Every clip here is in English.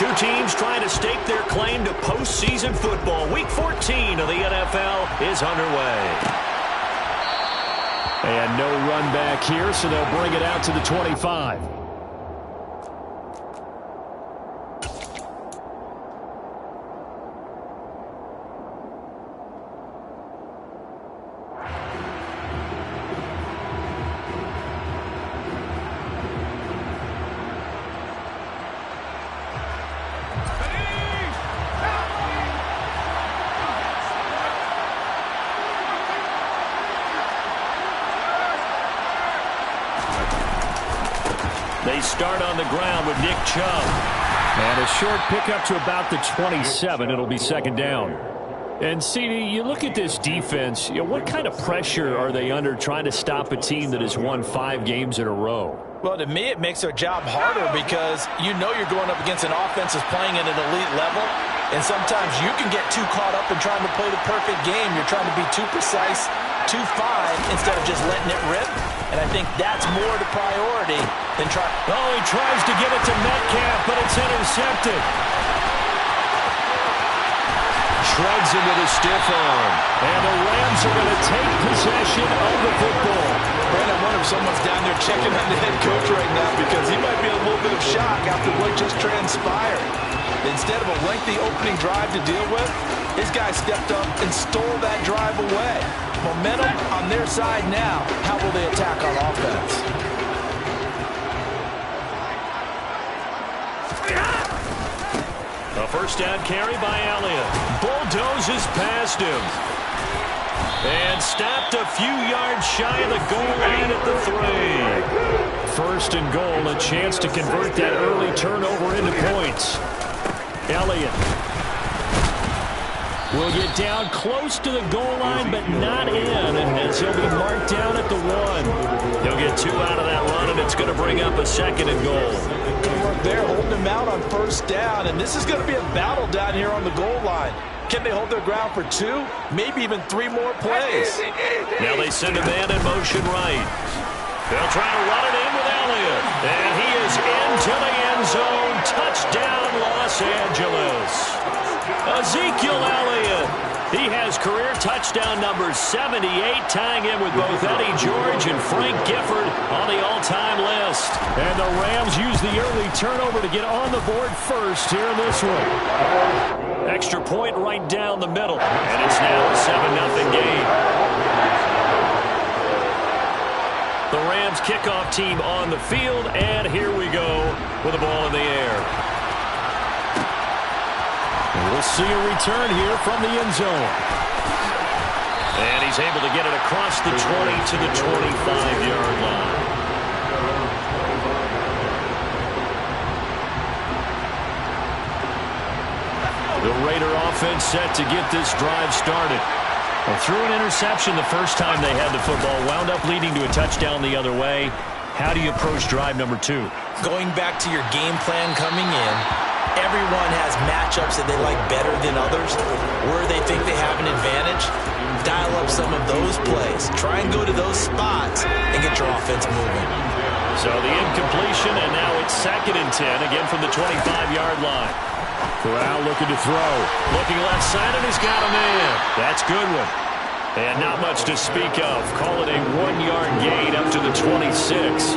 Two teams trying to stake their claim to postseason football. Week 14 of the NFL is underway. And no run back here, so they'll bring it out to the 25. They start on the ground with Nick Chubb. And a short pickup to about the 27. It'll be second down. And, CD, you look at this defense, what kind of pressure are they under trying to stop a team that has won 5 games in a row? Well, to me, it makes their job harder because you know you're going up against an offense that's playing at an elite level. And sometimes you can get too caught up in trying to play the perfect game. You're trying to be too precise, too fine, instead of just letting it rip. And I think that's more the priority than trying. Oh, he tries to give it to Metcalf, but it's intercepted. Shrugs him with a stiff arm. And the Rams are going to take possession of the football. Brandon, I wonder if someone's down there checking on the head coach right now because he might be in a little bit of shock after what just transpired. Instead of a lengthy opening drive to deal with, his guy stepped up and stole that drive away. Momentum on their side now. How will they attack on offense? A first down carry by Elliott. Bulldozes past him. And stopped a few yards shy of the goal line at the 3. First and goal, a chance to convert that early turnover into points. Elliott will get down close to the goal line, but not in, as he'll be marked down at the 1. He'll get 2 out of that run, and it's going to bring up a second and goal. Good work there, holding him out on first down, and this is going to be a battle down here on the goal line. Can they hold their ground for 2, maybe even 3 more plays? Now they send a man in motion right. They'll try to run it in with Elliott, and he is into the end zone. Touchdown, Los Angeles. Ezekiel Elliott. He has career touchdown number 78, tying him with both Eddie George and Frank Gifford on the all-time list. And the Rams use the early turnover to get on the board first here in this one. Extra point right down the middle, and it's now a 7-0 game. The Rams kickoff team on the field, and here we go with the ball in the air. And we'll see a return here from the end zone. And he's able to get it across the 20 to the 25-yard line. The Raider offense set to get this drive started. Well, threw an interception the first time they had the football, wound up leading to a touchdown the other way. How do you approach drive number 2? Going back to your game plan coming in, everyone has matchups that they like better than others. Where they think they have an advantage, dial up some of those plays. Try and go to those spots and get your offense moving. So the incompletion, and now it's 2nd and 10, again from the 25-yard line. Corral looking to throw. Looking left side, and he's got him in. That's a good one. And not much to speak of. Call it a 1-yard gain up to the 26.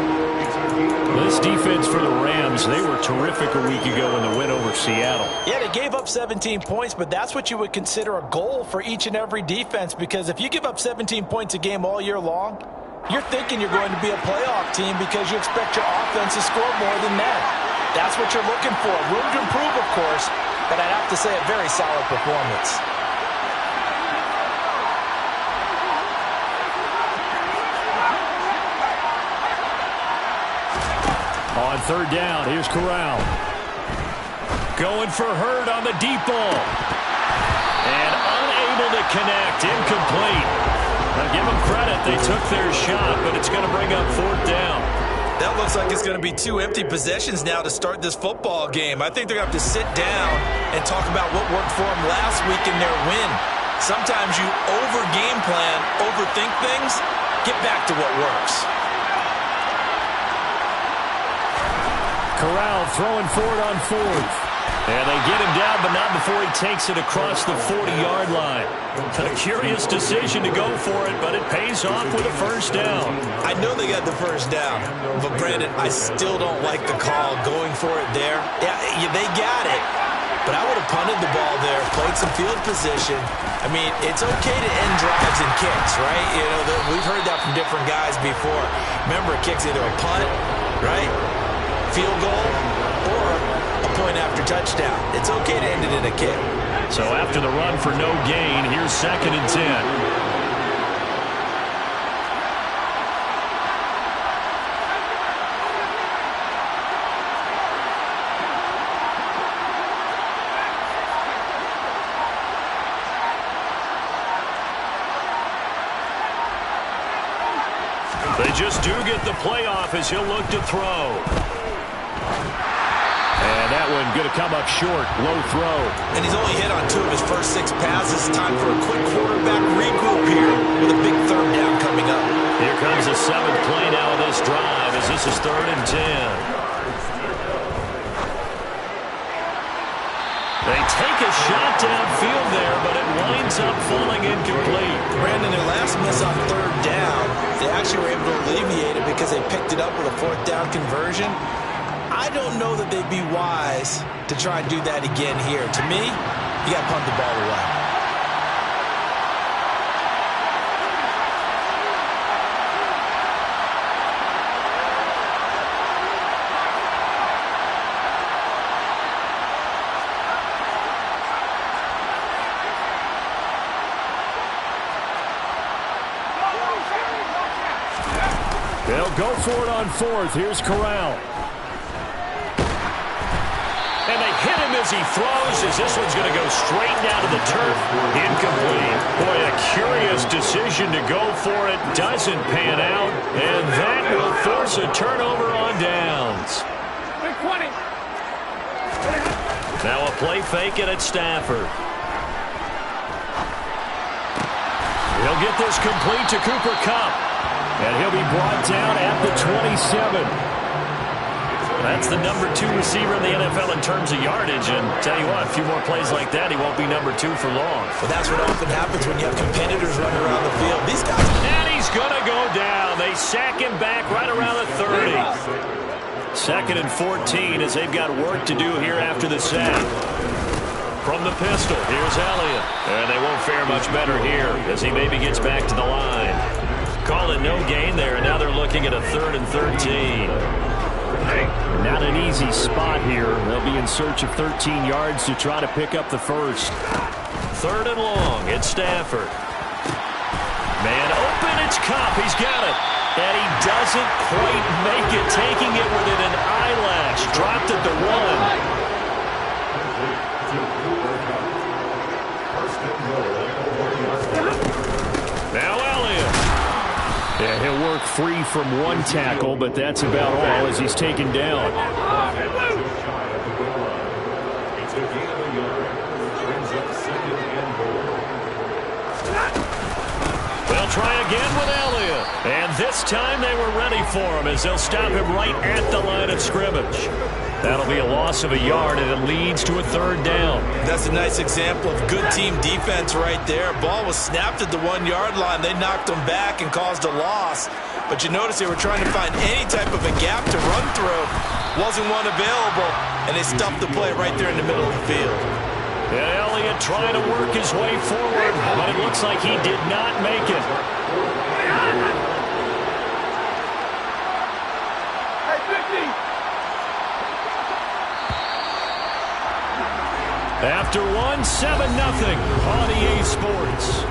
This defense for the Rams, they were terrific a week ago in the win over Seattle. Yeah, they gave up 17 points, but that's what you would consider a goal for each and every defense, because if you give up 17 points a game all year long, you're thinking you're going to be a playoff team because you expect your offense to score more than that. That's what you're looking for. Room to improve, of course, but I'd have to say a very solid performance. On 3rd down, here's Corral. Going for Hurd on the deep ball. And unable to connect. Incomplete. Now give them credit. They took their shot, but it's going to bring up 4th down. That looks like it's going to be 2 empty possessions now to start this football game. I think they're going to have to sit down and talk about what worked for them last week in their win. Sometimes you over-game plan, overthink things. Get back to what works. Corral throwing forward on 4th. And they get him down, but not before he takes it across the 40-yard line. A curious decision to go for it, but it pays off with a first down. I know they got the first down, but Brandon, I still don't like the call going for it there. Yeah, they got it, but I would have punted the ball there, played some field position. I mean, it's okay to end drives and kicks, right? You know, we've heard that from different guys before. Remember, a kick's either a punt, right, field goal, or a point after touchdown. It's okay to end it in a kick. So after the run for no gain, here's 2nd and 10. They just do get the playoff as he'll look to throw. And that one going to come up short. Low throw. And he's only hit on 2 of his first 6 passes. Time for a quick quarterback regroup here with a big 3rd down coming up. Here comes the 7th play now of this drive as this is 3rd and 10. They take a shot downfield there, but it winds up falling incomplete. Brandon, their last miss on 3rd down, they actually were able to alleviate it because they picked it up with a 4th down conversion. I don't know that they'd be wise to try and do that again here. To me, you got to punt the ball away. They'll go for it on 4th. Here's Corral. And they hit him as he throws, as this one's going to go straight down to the turf. Incomplete. Boy, a curious decision to go for it. Doesn't pan out. And that will force a turnover on downs. Now a play fake it at Stafford. He'll get this complete to Cooper Kupp. And he'll be brought down at the 27. That's the number 2 receiver in the NFL in terms of yardage. And tell you what, a few more plays like that, he won't be number 2 for long. Well, that's what often happens when you have competitors running around the field. These guys... And he's going to go down. They sack him back right around the 30. 2nd and 14 as they've got work to do here after the sack. From the pistol, here's Elliott. And they won't fare much better here as he maybe gets back to the line. Call it no gain there, and now they're looking at a 3rd and 13. Not an easy spot here. They'll be in search of 13 yards to try to pick up the first. 3rd and long, it's Stafford. Man open, it's Kupp. He's got it. And he doesn't quite make it, taking it within an eyelash. Dropped at the 1. Now Elliott. Yeah, he'll work free from 1 tackle, but that's about all as he's taken down. They'll try again with Elliott. And this time they were ready for him as they'll stop him right at the line of scrimmage. That'll be a loss of a yard, and it leads to a 3rd down. That's a nice example of good team defense right there. Ball was snapped at the 1-yard line. They knocked them back and caused a loss. But you notice they were trying to find any type of a gap to run through. Wasn't one available, and they stuffed the play right there in the middle of the field. And Elliott trying to work his way forward, but it looks like he did not make it. After 1, 7-0 on EA Sports.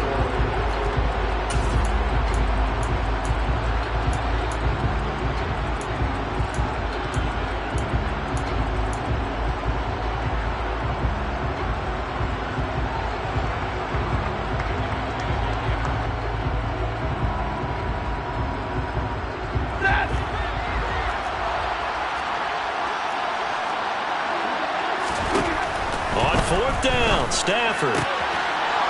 On 4th down, Stafford.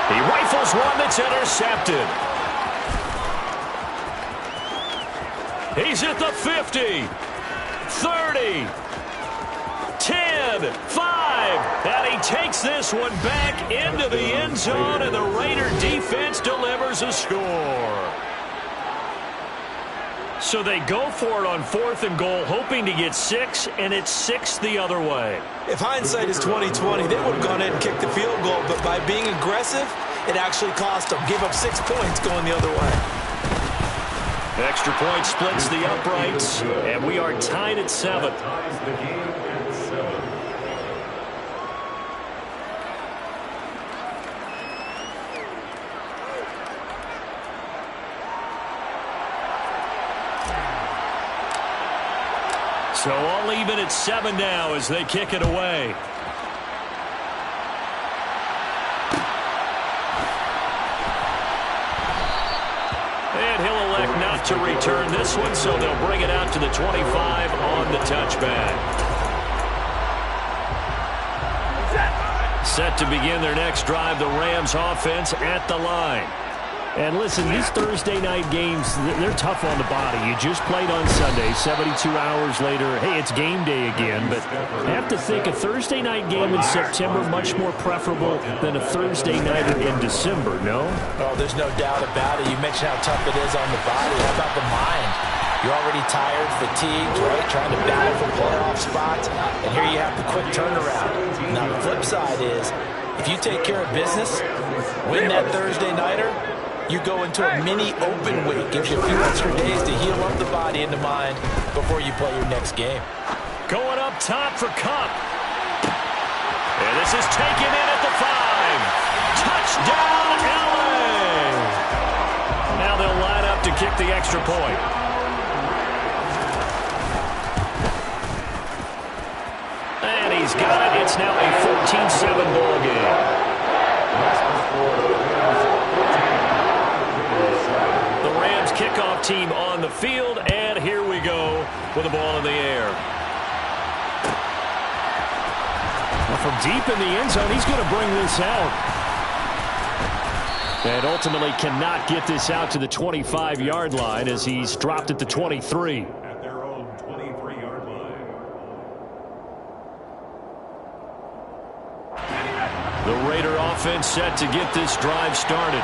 He rifles one that's intercepted. He's at the 50, 30, 10. 10, 5, and he takes this one back into the end zone, and the Raider defense delivers a score. So they go for it on 4th and goal, hoping to get 6, and it's 6 the other way. If hindsight is 20/20, they would have gone ahead and kicked the field goal, but by being aggressive, it actually cost them. Give up 6 points going the other way. Extra point splits the uprights, and we are tied at 7. So all even at 7 now as they kick it away. And he'll elect not to return this one, so they'll bring it out to the 25 on the touchback. Set to begin their next drive, the Rams offense at the line. And listen, these Thursday night games, they're tough on the body. You just played on Sunday, 72 hours later, hey, it's game day again. But I have to think a Thursday night game in September much more preferable than a Thursday night in December, no? Oh, there's no doubt about it. You mentioned how tough it is on the body. How about the mind? You're already tired, fatigued, right? Trying to battle for playoff spots. And here you have the quick turnaround. Now, the flip side is, if you take care of business, win that Thursday nighter, you go into a mini open week. Gives you a few extra days to heal up the body and the mind before you play your next game. Going up top for Kupp. And this is taken in at the 5. Touchdown, LA! Now they'll line up to kick the extra point. And he's got it. It's now a 14-7 ball game. Kickoff team on the field, and here we go with the ball in the air. Well, from deep in the end zone, he's going to bring this out. And ultimately cannot get this out to the 25-yard line as he's dropped at the 23. At their own 23-yard line. The Raider offense set to get this drive started.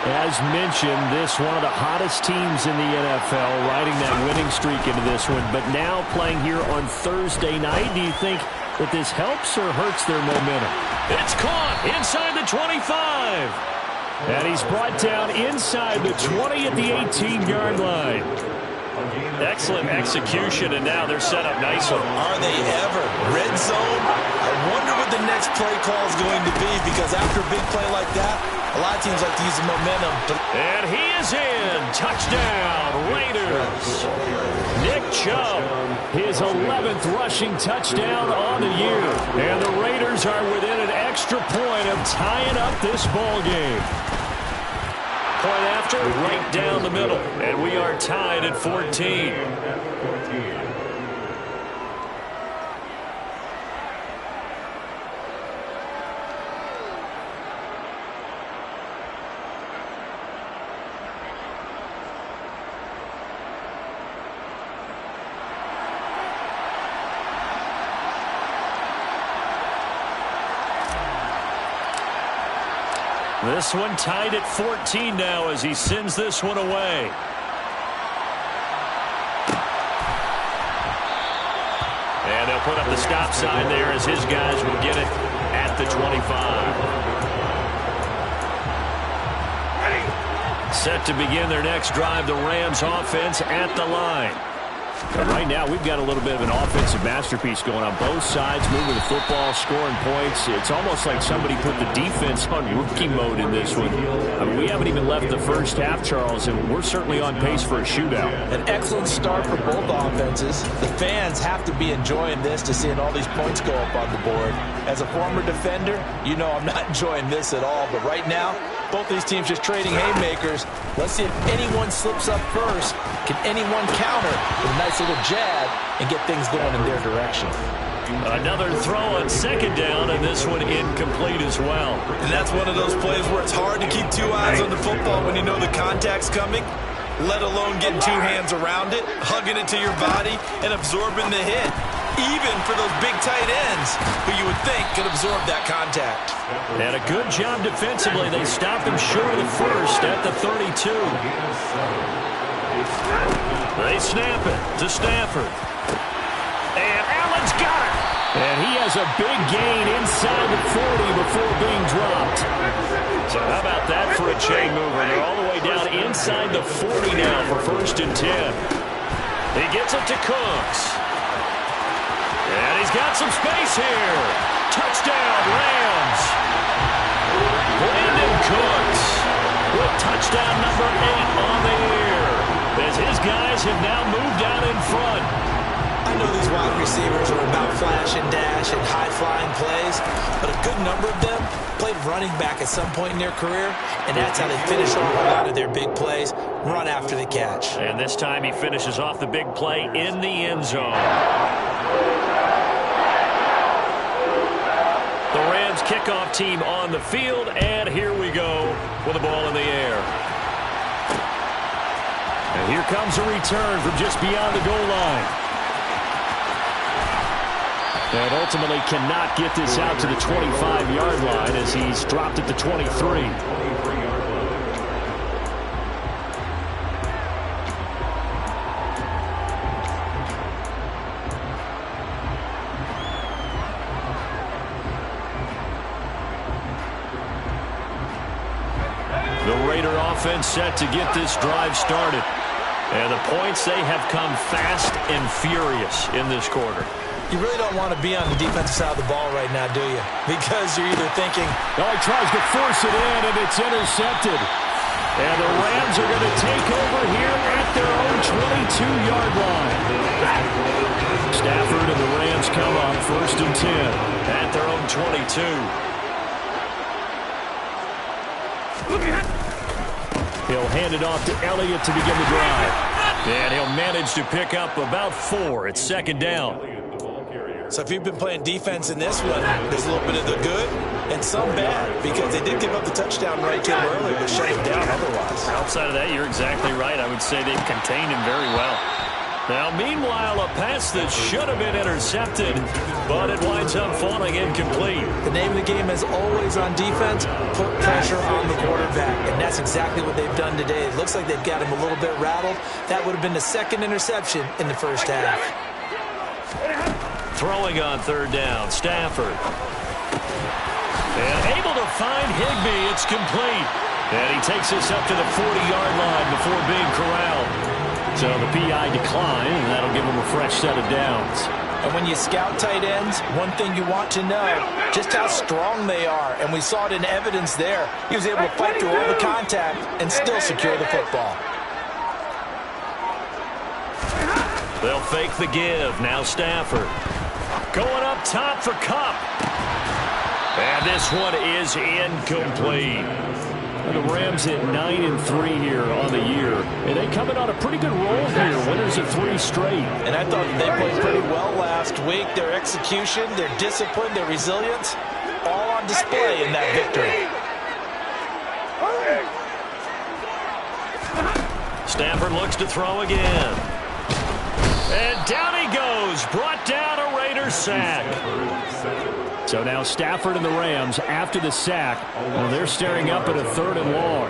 As mentioned, this one of the hottest teams in the NFL, riding that winning streak into this one, but now playing here on Thursday night. Do you think that this helps or hurts their momentum? It's caught inside the 25. And he's brought down inside the 20 at the 18-yard line. Excellent execution, and now they're set up nicely. Are they ever? Red zone? I wonder what the next play call is going to be, because after a big play like that, a lot of teams like to use the momentum. And he is in. Touchdown, Raiders. Nick Chubb, his 11th rushing touchdown on the year. And the Raiders are within an extra point of tying up this ball game. Point after, right down the middle. And we are tied at 14. This one tied at 14 now as he sends this one away. And they'll put up the stop sign there as his guys will get it at the 25. Set to begin their next drive, the Rams offense at the line. And right now, we've got a little bit of an offensive masterpiece going on. Both sides moving the football, scoring points. It's almost like somebody put the defense on rookie mode in this one. I mean, we haven't even left the first half, Charles, and we're certainly on pace for a shootout. An excellent start for both offenses. The fans have to be enjoying this to seeing all these points go up on the board. As a former defender, you know I'm not enjoying this at all. But right now, both these teams just trading haymakers. Let's see if anyone slips up first. Can anyone counter with a nice little jab and get things going in their direction? Another throw on second down, and this one incomplete as well. And that's one of those plays where it's hard to keep two eyes on the football when you know the contact's coming, let alone getting two hands around it, hugging it to your body, and absorbing the hit. even for those big tight ends who you would think could absorb that contact. And a good job defensively. They stopped him short of the first at the 32. They snap it to Stafford. And Allen's got it. And he has a big gain inside the 40 before being dropped. So how about that for a chain mover? They're all the way down inside the 40 now for 1st and 10. He gets it to Cooks. And he's got some space here. Touchdown, Rams. Brandon Cooks with touchdown number 8 on the year, as his guys have now moved out in front. I know these wide receivers are about flash and dash and high-flying plays, but a good number of them played running back at some point in their career, and that's how they finish off a lot of their big plays, run after the catch. And this time he finishes off the big play in the end zone. The Rams kickoff team on the field, and here we go with the ball in the air. And here comes a return from just beyond the goal line. And ultimately cannot get this out to the 25-yard line as he's dropped at the 23. The Raider offense set to get this drive started. And the points, they have come fast and furious in this quarter. You really don't want to be on the defensive side of the ball right now, do you? Because you're either thinking, oh, he tries to force it in, and it's intercepted. And the Rams are going to take over here at their own 22-yard line. Stafford and the Rams come up 1st and 10 at their own 22. He'll hand it off to Elliott to begin the drive. And he'll manage to pick up about 4. It's 2nd down. So if you've been playing defense in this one, there's a little bit of the good and some bad, because they did give up the touchdown right to him earlier, but shut him down otherwise. Outside of that, you're exactly right. I would say they've contained him very well. Now, meanwhile, a pass that should have been intercepted, but it winds up falling incomplete. The name of the game is always on defense, put pressure on the quarterback, and that's exactly what they've done today. It looks like they've got him a little bit rattled. That would have been the 2nd interception in the first half. Throwing on 3rd down, Stafford. And able to find Higbee. It's complete. And he takes us up to the 40-yard line before being corralled. So the PI decline, and that'll give him a fresh set of downs. And when you scout tight ends, one thing you want to know, just how strong they are. And we saw it in evidence there. He was able to fight through all the contact and still secure the football. They'll fake the give. Now Stafford. Going up top for Kupp. And this one is incomplete. The Rams hit 9-3 here on the year. And they coming on a pretty good roll here. Winners of 3 straight. And I thought they played pretty well last week. Their execution, their discipline, their resilience, all on display in that victory. Stafford looks to throw again. And down he goes. Brought down a Raider sack. So now Stafford and the Rams, after the sack, well, they're staring up at a 3rd and long.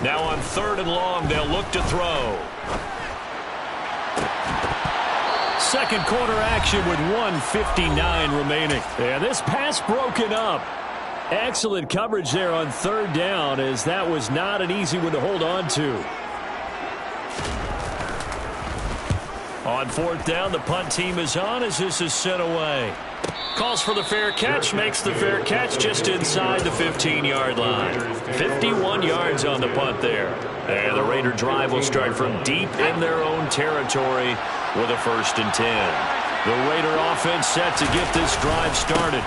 Now on 3rd and long, they'll look to throw. 2nd quarter action with 1:59 remaining. And this pass broken up. Excellent coverage there on 3rd down, as that was not an easy one to hold on to. On 4th down, the punt team is on as this is sent away. Calls for the fair catch, makes the fair catch just inside the 15-yard line. 51 yards on the punt there. And the Raider drive will start from deep in their own territory with a 1st and 10. The Raider offense set to get this drive started.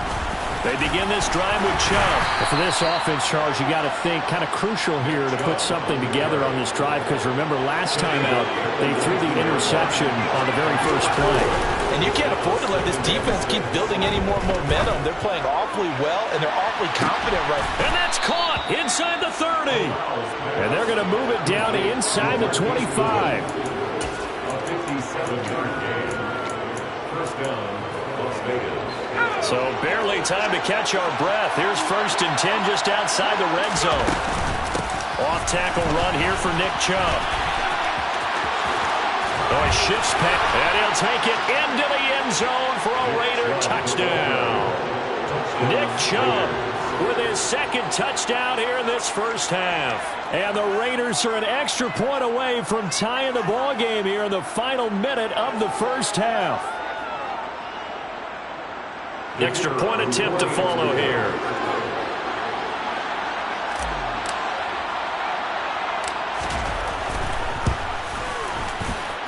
They begin this drive with Chubb. For this offense, Charles, you got to think kind of crucial here to put something together on this drive because remember last time out they threw the interception on the very first play. And you can't afford to let this defense keep building any more momentum. They're playing awfully well, and they're awfully confident right now. And that's caught inside the 30. And they're going to move it down to inside the 25. A 57-yard gain. First down, Las Vegas. So barely time to catch our breath. Here's 1st and 10 just outside the red zone. Off tackle run here for Nick Chubb. Oh, he shifts back, and he'll take it into the end zone for a Raider touchdown. Nick Chubb with his 2nd touchdown here in this first half. And the Raiders are an extra point away from tying the ball game here in the final minute of the first half. Extra point attempt to follow here.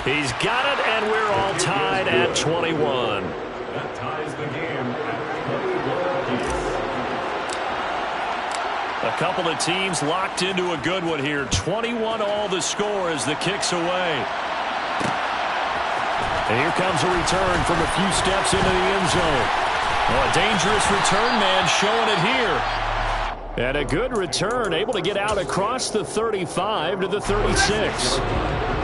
He's got it, and we're all tied at 21. That ties the game at 21 apiece. A couple of teams locked into a good one here. 21 all the score as the kick's away. And here comes a return from a few steps into the end zone. Oh, a dangerous return man showing it here. And a good return, able to get out across the 35 to the 36.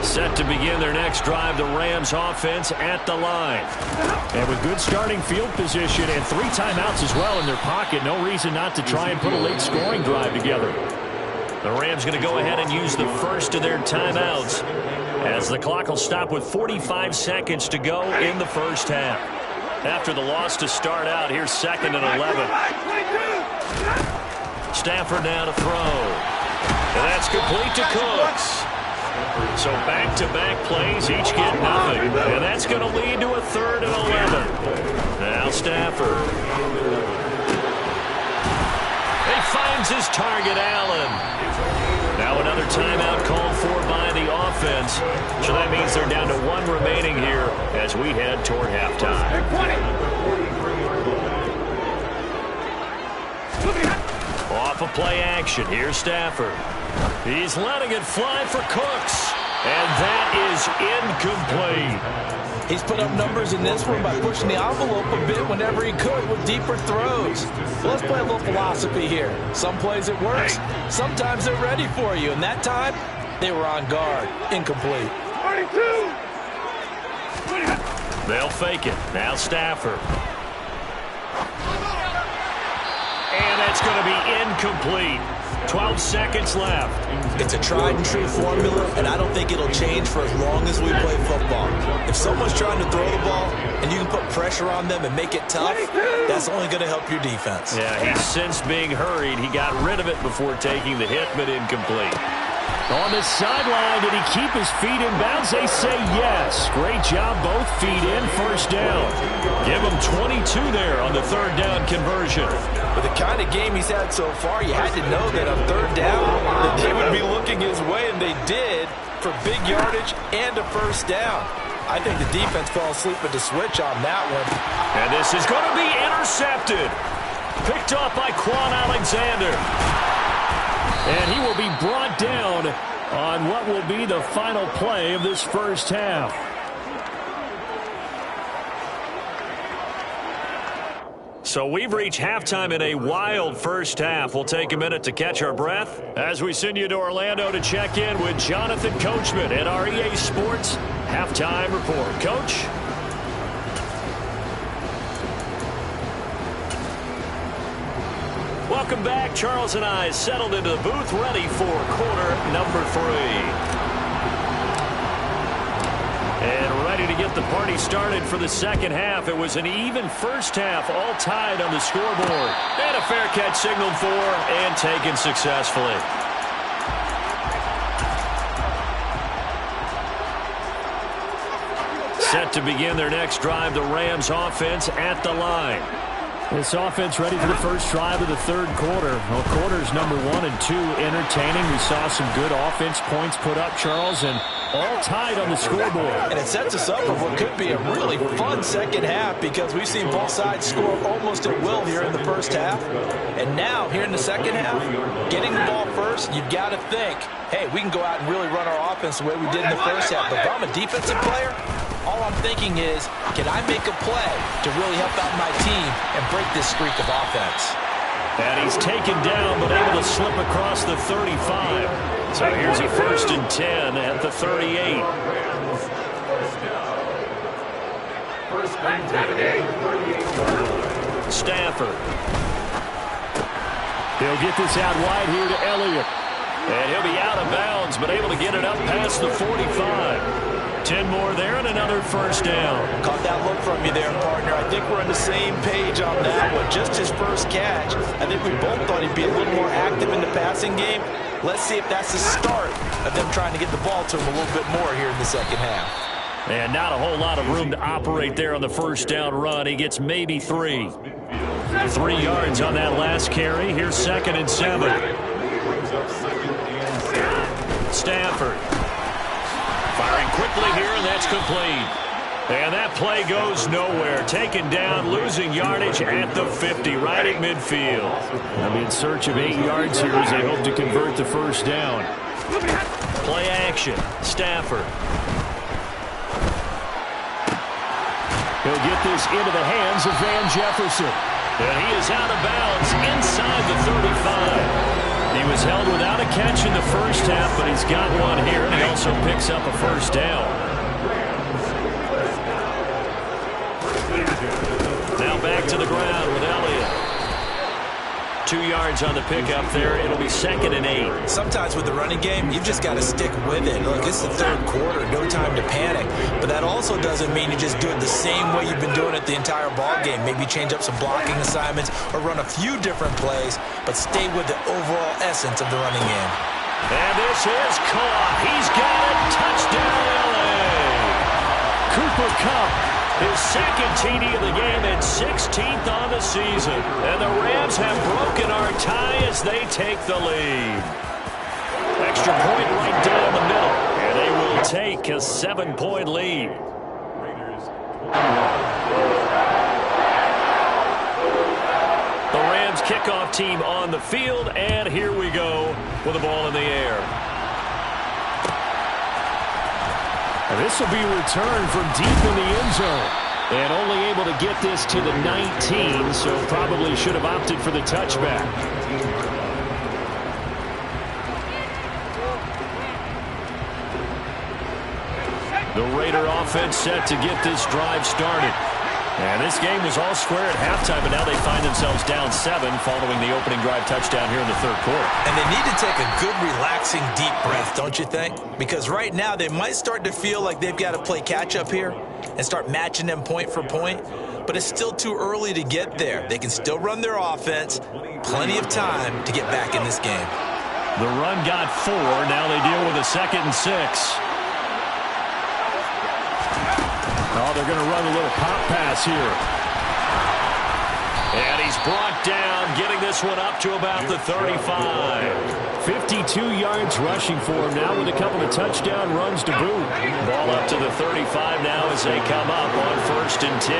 Set to begin their next drive, the Rams offense at the line. And with good starting field position and 3 timeouts as well in their pocket, no reason not to try and put a late scoring drive together. The Rams going to go ahead and use the first of their timeouts as the clock will stop with 45 seconds to go in the first half. After the loss to start out, here's 2nd and 11. Stafford now to throw. And that's complete to Cooks. So back-to-back plays, each get nothing. And that's going to lead to a 3rd and 11. Now Stafford. He finds his target, Allen. Now another timeout called for by the offense. So that means they're down to 1 remaining here as we head toward halftime. Off a play action. Here's Stafford. He's letting it fly for Cooks. And that is incomplete. He's put up numbers in this one by pushing the envelope a bit whenever he could with deeper throws. Well, let's play a little philosophy here. Some plays it works. Sometimes they're ready for you. And that time, they were on guard. Incomplete. 42. They'll fake it. Now Stafford. And that's going to be incomplete. 12 seconds left. It's a tried-and-true formula, and I don't think it'll change for as long as we play football. If someone's trying to throw the ball and you can put pressure on them and make it tough, that's only going to help your defense. Yeah, he's since being hurried. He got rid of it before taking the hit, but incomplete. On the sideline, did he keep his feet in bounds? They say yes. Great job, both feet in, first down. Give him 22 there on the 3rd down conversion. With the kind of game he's had so far, you had to know that on 3rd down, that they would be looking his way, and they did for big yardage and a first down. I think the defense fell asleep with the switch on that one. And this is going to be intercepted. Picked up by Quan Alexander. And he will be brought down on what will be the final play of this first half. So we've reached halftime in a wild first half. We'll take a minute to catch our breath as we send you to Orlando to check in with Jonathan Coachman at our EA Sports Halftime Report. Coach? Welcome back. Charles and I settled into the booth, ready for quarter number 3. And ready to get the party started for the second half. It was an even first half, all tied on the scoreboard. And a fair catch signaled for and taken successfully. Set to begin their next drive, the Rams offense at the line. This offense ready for the first drive of the third quarter. Well, quarters number 1 and 2 entertaining. We saw some good offense points put up, Charles, and all tied on the scoreboard. And it sets us up for what could be a really fun second half because we've seen both sides score almost at will here in the first half. And now, here in the second half, getting the ball first, you've got to think, hey, we can go out and really run our offense the way we did in the first half. But if I'm a defensive player, all I'm thinking is, can I make a play to really help out my team and break this streak of offense? And he's taken down, but able to slip across the 35. So here's a 1st and 10 at the 38. Stafford. He'll get this out wide here to Elliott. And he'll be out of bounds, but able to get it up past the 45. 10 more there and another 1st down. Caught that look from you there, partner. I think we're on the same page on that one. Just his first catch. I think we both thought he'd be a little more active in the passing game. Let's see if that's the start of them trying to get the ball to him a little bit more here in the second half. And not a whole lot of room to operate there on the 1st down run. He gets maybe 3. 3 yards on that last carry. Here's 2nd and 7. Stafford. Firing quickly here, and that's complete. And that play goes nowhere. Taken down, losing yardage at the 50, right at midfield. They'll be in search of 8 yards here as they hope to convert the 1st down. Play action. Stafford. He'll get this into the hands of Van Jefferson. And he is out of bounds inside the 35. He was held without a catch in the first half, but he's got one here, and he also picks up a 1st down. Now back to the ground with Elliott. 2 yards on the pickup there. It'll be 2nd and 8. Sometimes with the running game, you've just got to stick with it. Look, it's the third quarter, no time to panic. But that also doesn't mean you just do it the same way you've been doing it the entire ball game. Maybe change up some blocking assignments or run a few different plays, but stay with the overall essence of the running game. And this is caught. He's got it. Touchdown, L.A. Cooper Kupp. His 2nd TD of the game and 16th on the season. And the Rams have broken our tie as they take the lead. Extra point right down the middle. And they will take a 7-point lead. The Rams kickoff team on the field. And here we go with the ball in the air. This will be returned from deep in the end zone. And only able to get this to the 19, so probably should have opted for the touchback. The Raider offense set to get this drive started. And this game was all square at halftime, but now they find themselves down 7 following the opening drive touchdown here in the third quarter. And they need to take a good, relaxing, deep breath, don't you think? Because right now they might start to feel like they've got to play catch-up here and start matching them point for point. But it's still too early to get there. They can still run their offense. Plenty of time to get back in this game. The run got 4. Now they deal with a 2nd and 6. Oh, they're going to run a little pop pass here. And he's brought down, getting this one up to about the 35. 52 yards rushing for him now with a couple of touchdown runs to boot. Ball up to the 35 now as they come up on 1st and 10.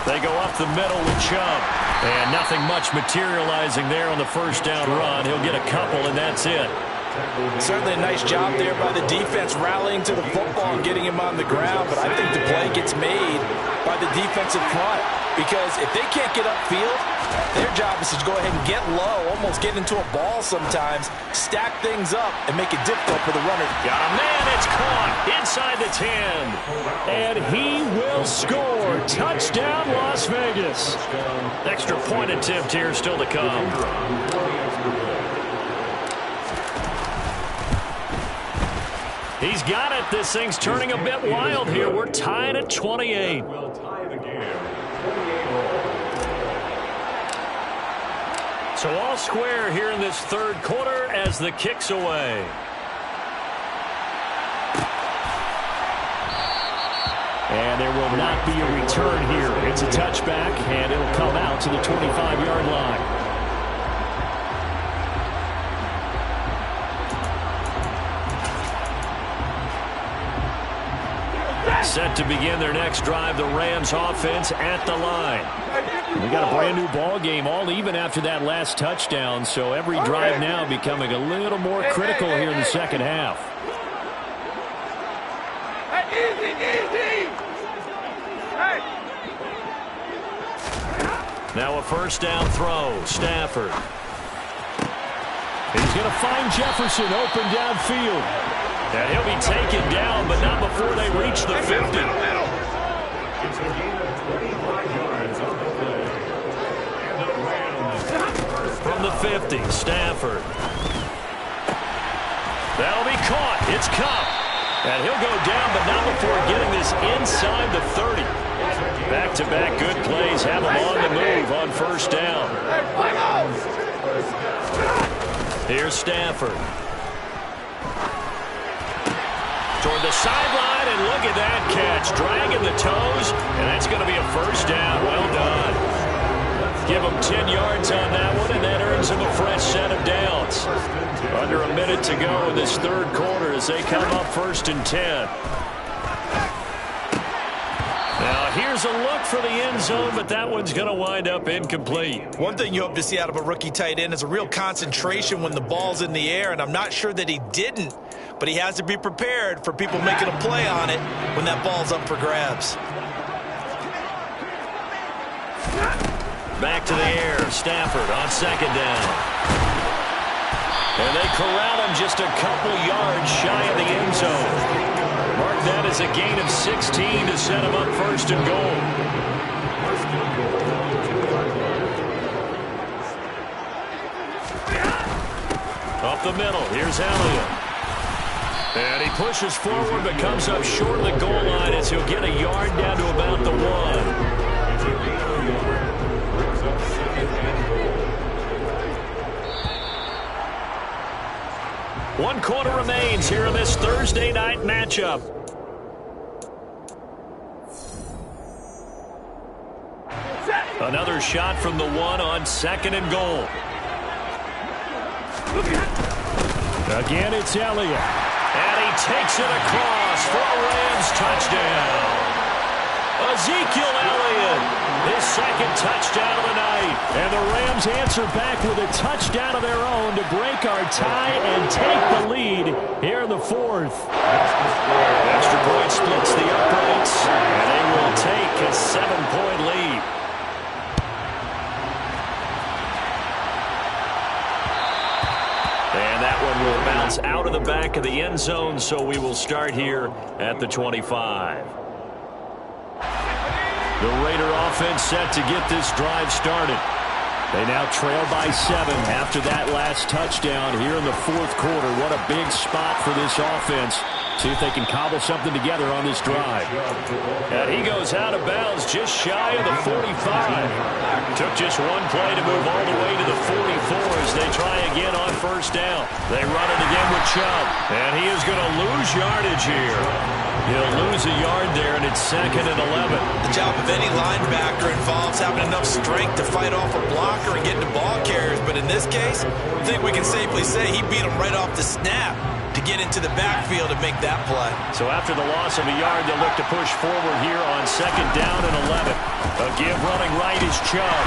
They go up the middle with Chubb. And nothing much materializing there on the 1st down run. He'll get a couple, and that's it. Certainly a nice job there by the defense rallying to the football and getting him on the ground, but I think the play gets made by the defensive front because if they can't get upfield, their job is to go ahead and get low, almost get into a ball sometimes, stack things up, and make it difficult for the runner. Got a man, it's caught inside the 10. And he will score. Touchdown, Las Vegas. Extra point attempt here still to come. He's got it. This thing's turning a bit wild here. We're tied at 28. So all square here in this third quarter as the kick's away. And there will not be a return here. It's a touchback, and it'll come out to the 25-yard line. Set to begin their next drive, the Rams offense at the line. We got a brand new ball game, all even after that last touchdown, so every drive now becoming a little more critical here in the second half. Now a first down throw, Stafford. He's going to find Jefferson open downfield. And he'll be taken down, but not before they reach the 50. From the 50, Stafford. That'll be caught. It's Cup. And he'll go down, but not before getting this inside the 30. Back-to-back good plays have him on the move on first down. Here's Stafford. Toward the sideline, and look at that catch. Dragging the toes, and that's going to be a first down. Well done. Give him 10 yards on that one, and that earns him a fresh set of downs. Under a minute to go in this third quarter as they come up 1st and 10. Now, here's a look for the end zone, but that one's going to wind up incomplete. One thing you hope to see out of a rookie tight end is a real concentration when the ball's in the air, and I'm not sure that he didn't, but he has to be prepared for people making a play on it when that ball's up for grabs. Back to the air, Stafford on second down. And they corral him just a couple yards shy of the end zone. Mark that as a gain of 16 to set him up 1st and goal. Up the middle, here's Elliott. And he pushes forward but comes up short of the goal line as he'll get a yard down to about the 1. One quarter remains here in this Thursday night matchup. Another shot from the 1 on 2nd and goal. Again, it's Elliott. And he takes it across for a Rams touchdown. Ezekiel Elliott, his 2nd touchdown of the night. And the Rams answer back with a touchdown of their own to break our tie and take the lead here in the 4th. Extra point splits the uprights, and they will take a 7-point lead. And that one will bounce out of the back of the end zone, so we will start here at the 25. The Raider offense set to get this drive started. They now trail by 7 after that last touchdown here in the 4th quarter. What a big spot for this offense. See if they can cobble something together on this drive. And he goes out of bounds just shy of the 45. Took just one play to move all the way to the 44 as they try again on first down. They run it again with Chubb. And he is going to lose yardage here. He'll lose a yard there, and it's 2nd and 11. The job of any linebacker involves having enough strength to fight off a blocker and get to ball carriers. But in this case, I think we can safely say he beat him right off the snap to get into the backfield and make that play. So after the loss of a yard, they'll look to push forward here on 2nd down and 11. A give running right is Chubb.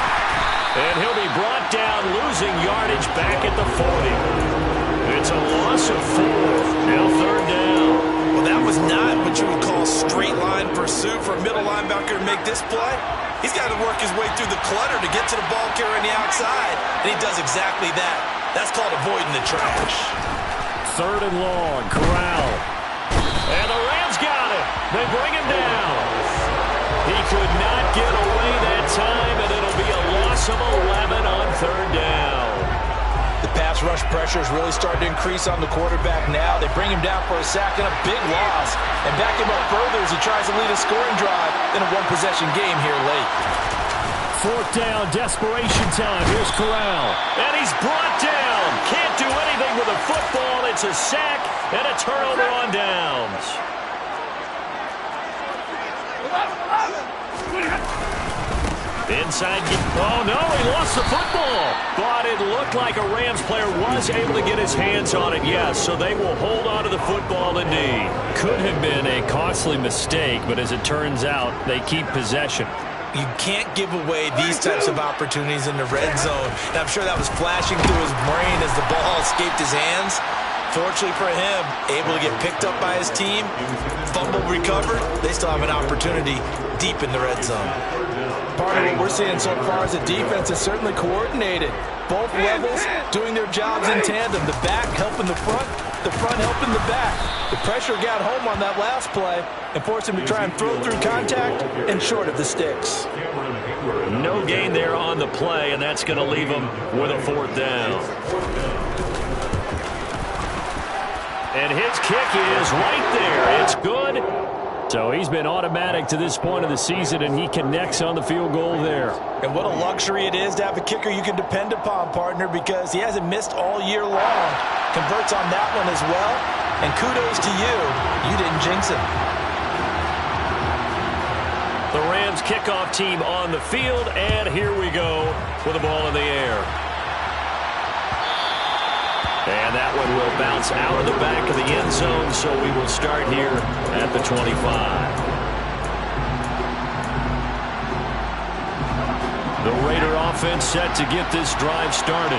And he'll be brought down, losing yardage back at the 40. It's a loss of 4. Now 3rd down. Well, that was not what you would call straight line pursuit for a middle linebacker to make this play. He's got to work his way through the clutter to get to the ball carrier on the outside, and he does exactly that. That's called avoiding the trash. 3rd and long, Corral. And the Rams got it. They bring him down. He could not get away that time, and it'll be a loss of 11 on 3rd down. The pass rush pressure is really starting to increase on the quarterback now. They bring him down for a sack and a big loss, and back him up further as he tries to lead a scoring drive in a one-possession game here late. 4th down, desperation time. Here's Corral. And he's brought down. Can't do anything with a football. It's a sack and a turnover on downs. Inside. Oh, no, he lost the football. But it looked like a Rams player was able to get his hands on it, yes. So they will hold on to the football indeed. Could have been a costly mistake, but as it turns out, they keep possession. You can't give away these types of opportunities in the red zone. And I'm sure that was flashing through his brain as the ball escaped his hands. Fortunately for him, able to get picked up by his team, fumble recovered. They still have an opportunity deep in the red zone. Part of what we're seeing so far is the defense is certainly coordinated. Both levels doing their jobs in tandem. The back helping the front helping the back. The pressure got home on that last play and forced him to try and throw through contact and short of the sticks. No gain there on the play, and that's going to leave him with a 4th down. And his kick is right there. It's good. So he's been automatic to this point of the season, and he connects on the field goal there. And what a luxury it is to have a kicker you can depend upon, partner, because he hasn't missed all year long. Converts on that one as well. And kudos to you. You didn't jinx him. The Rams kickoff team on the field, and here we go with the ball in the air. And that one will bounce out of the back of the end zone, so we will start here at the 25. The Raider offense set to get this drive started.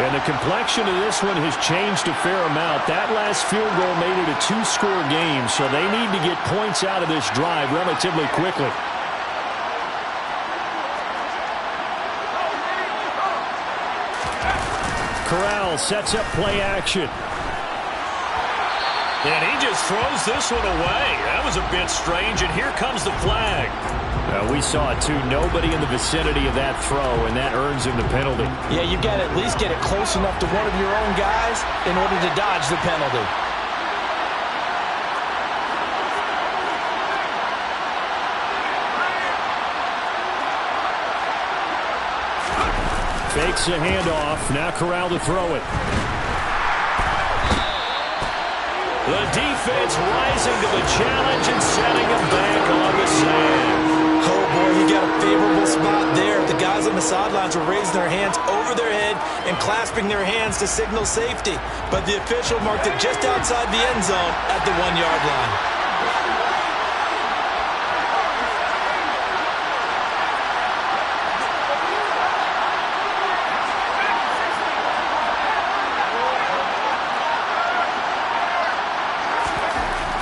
And the complexion of this one has changed a fair amount. That last field goal made it a 2-score game, so they need to get points out of this drive relatively quickly. Corral sets up play action. And he just throws this one away. That was a bit strange, and here comes the flag. We saw it too. Nobody in the vicinity of that throw, and that earns him the penalty. Yeah, you've got to at least get it close enough to one of your own guys in order to dodge the penalty. Fakes a handoff. Now Corral to throw it. The defense rising to the challenge and setting him back on the sand. Oh, boy, he got a favorable spot there. The guys on the sidelines were raising their hands over their head and clasping their hands to signal safety. But the official marked it just outside the end zone at the 1-yard line.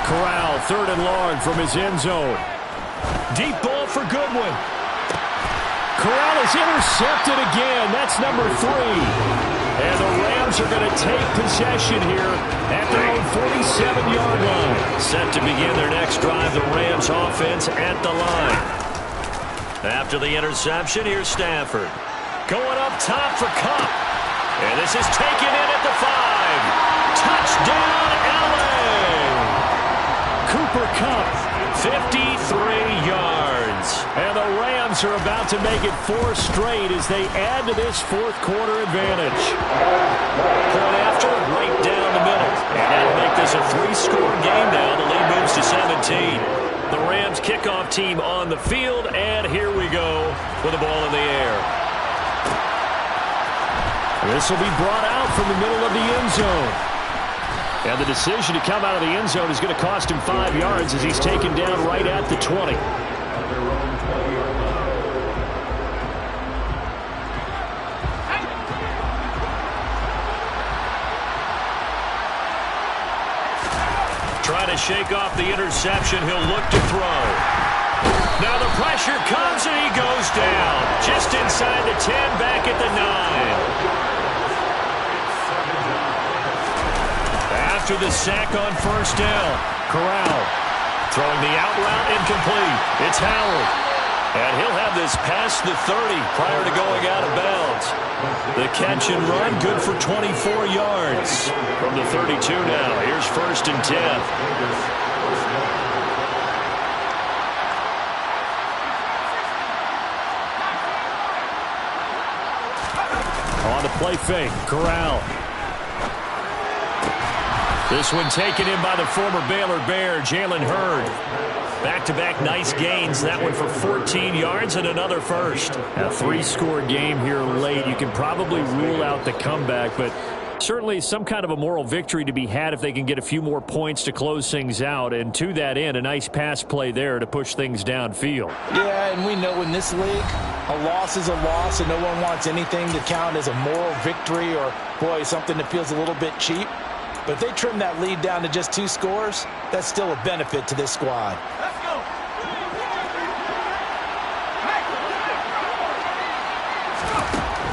Corral, 3rd and long from his end zone. Deep ball for Goodwin. Corral is intercepted again. That's number 3. And the Rams are going to take possession here at their own 47-yard line. Set to begin their next drive, the Rams offense at the line. After the interception, here's Stafford. Going up top for Kupp. And this is taken in at the 5. Touchdown, LA! Cooper Kupp, 53 yards. And the Rams are about to make it 4 straight as they add to this 4th quarter advantage. Point after, right down the middle. And that'll make this a 3-score game now. The lead moves to 17. The Rams kickoff team on the field, and here we go with the ball in the air. This will be brought out from the middle of the end zone. And the decision to come out of the end zone is going to cost him 5 yards as he's taken down right at the 20. Trying to shake off the interception. He'll look to throw. Now the pressure comes and he goes down. Just inside the 10, back at the 9. After the sack on 1st down, Corral throwing the out route incomplete. It's Howard. And he'll have this past the 30 prior to going out of bounds. The catch and run good for 24 yards. From the 32 now, here's 1st and 10. On the play fake, Corral. This one taken in by the former Baylor Bear, Jalen Hurd. Back-to-back nice gains. That one for 14 yards and another first. A 3-score game here late. You can probably rule out the comeback, but certainly some kind of a moral victory to be had if they can get a few more points to close things out. And to that end, a nice pass play there to push things downfield. Yeah, and we know in this league, a loss is a loss, and no one wants anything to count as a moral victory or, boy, something that feels a little bit cheap. But if they trim that lead down to just 2 scores, that's still a benefit to this squad. Let's go.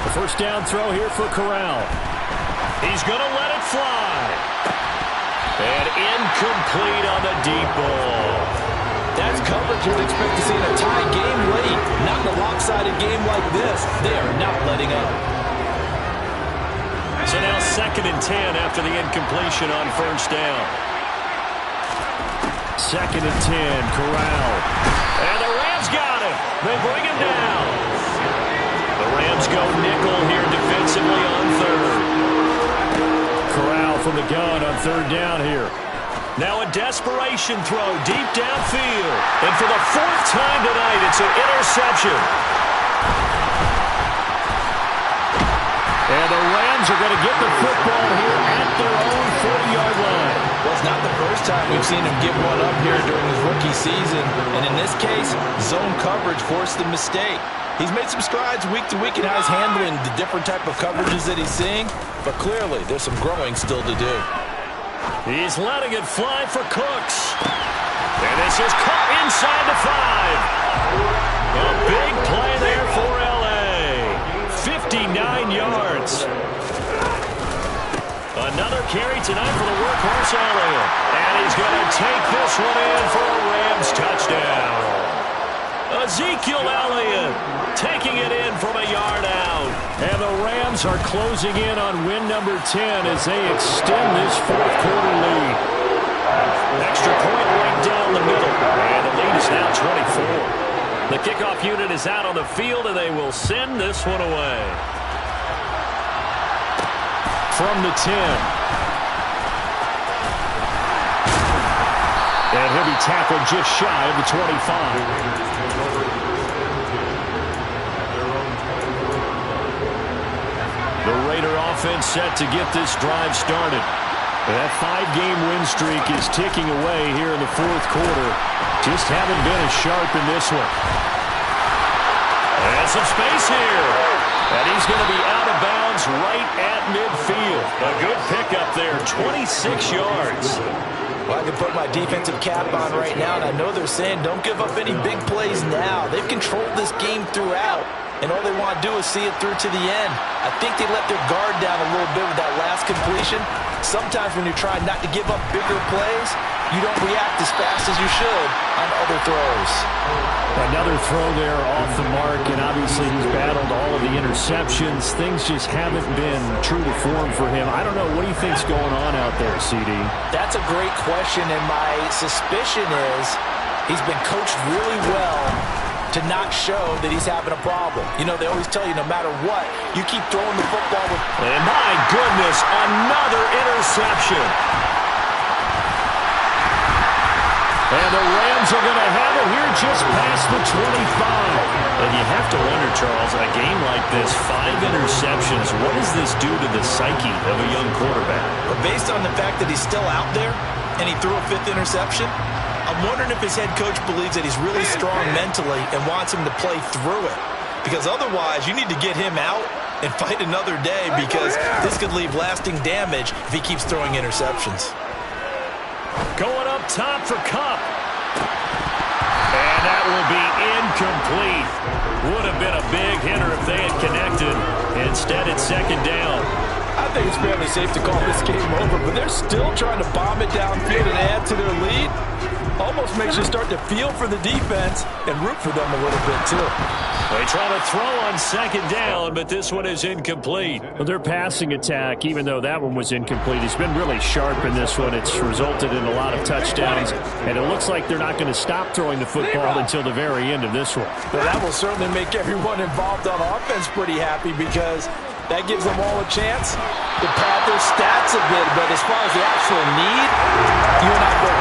The first down throw here for Corral. He's going to let it fly. And incomplete on the deep ball. That's coverage you'd expect to see in a tie game late. Not in a lopsided game like this. They are not letting up. So now 2nd and 10 after the incompletion on first down. 2nd and 10, Corral. And the Rams got him. They bring him down. The Rams go nickel here defensively on 3rd. Corral from the gun on 3rd down here. Now a desperation throw deep downfield. And for the 4th time tonight, it's an interception. And the Rams are going to get the football here at their own 40-yard line. Well, it's not the first time we've seen him give one up here during his rookie season. And in this case, zone coverage forced the mistake. He's made some strides week to week in how he's handling the different type of coverages that he's seeing. But clearly, there's some growing still to do. He's letting it fly for Cooks. And this is caught inside the 5. A big play there for L.A. 59 yards. Another carry tonight for the workhorse Elliott. And he's going to take this one in for a Rams touchdown. Ezekiel Elliott taking it in from a yard out. And the Rams are closing in on win number 10 as they extend this 4th quarter lead. Extra point right down the middle. And the lead is now 24. The kickoff unit is out on the field, and they will send this one away. From the 10. And he'll be tackled just shy of the 25. The Raider offense set to get this drive started. That 5-game win streak is ticking away here in the 4th quarter. Just haven't been as sharp in this one. And some space here. And he's going to be out of bounds right at midfield. A good pickup there, 26 yards. Well, I can put my defensive cap on right now, and I know they're saying don't give up any big plays now. They've controlled this game throughout, and all they want to do is see it through to the end. I think they let their guard down a little bit with that last completion. Sometimes when you're trying not to give up bigger plays, you don't react as fast as you should on other throws. Another throw there off the mark, and obviously he's battled all of the interceptions. Things just haven't been true to form for him. I don't know. What do you think's going on out there, CD? That's a great question, and my suspicion is he's been coached really well to not show that he's having a problem. You know, they always tell you no matter what, you keep throwing the football with... And my goodness, another interception. And the Rams are going to have it here just past the 25. And you have to wonder, Charles, a game like this, 5 interceptions, what does this do to the psyche of a young quarterback? But based on the fact that he's still out there and he threw a 5th interception, I'm wondering if his head coach believes that he's really strong mentally and wants him to play through it. Because otherwise, you need to get him out and fight another day, because this could leave lasting damage if he keeps throwing interceptions. Going up top for Kupp. And that will be incomplete. Would have been a big hitter if they had connected. Instead, it's 2nd down. I think it's fairly safe to call this game over, but they're still trying to bomb it downfield and add to their lead. Almost makes you start to feel for the defense and root for them a little bit, too. They try to throw on 2nd down, but this one is incomplete. Well, their passing attack, even though that one was incomplete, has been really sharp in this one. It's resulted in a lot of touchdowns, and it looks like they're not going to stop throwing the football until the very end of this one. Well, that will certainly make everyone involved on offense pretty happy, because That gives them all a chance to pad their stats a bit, but as far as the actual need, you're not ready